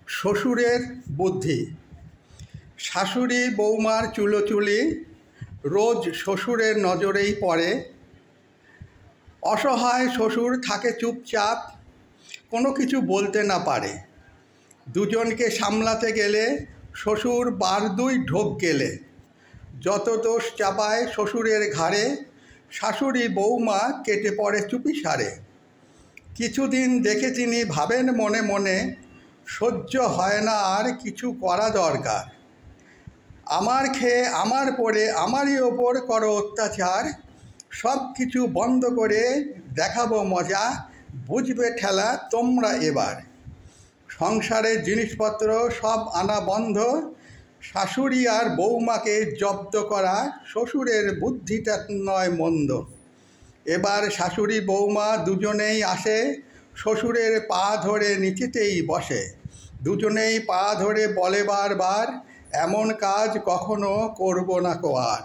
শ্বশুরের বুদ্ধি। শাশুড়ি বৌমার চুলোচুলি রোজ শ্বশুরের নজরেই পড়ে। অসহায় শ্বশুর থাকে চুপচাপ, কোনো কিছু বলতে না পারে। দুজনকে সামলাতে গেলে শ্বশুর বারদুই ঢোক গেলে। যত দোষ চাপায় শ্বশুরের ঘাড়ে, শাশুড়ি বৌমা কেটে পড়ে চুপিসারে। কিছুদিন দেখে তিনি ভাবেন মনে মনে, সহ্য হয় না আর, কিছু করা দরকার। আমার খেয়ে আমার পরে আমারই ওপর করো অত্যাচার, সব কিছু বন্ধ করে দেখাবো মজা, বুঝবে ঠেলা তোমরা এবার। সংসারের জিনিসপত্র সব আনা বন্ধ, শাশুড়ি আর বৌমাকে জব্দ করা শ্বশুরের বুদ্ধিটা নয় মন্দ। এবার শাশুড়ি বৌমা দুজনেই আসে, শ্বশুরের পা ধরে নিচেতেই বসে। দুজনেই পা ধরে বলে বারবার, এমন কাজ কখনো করব না কো আর।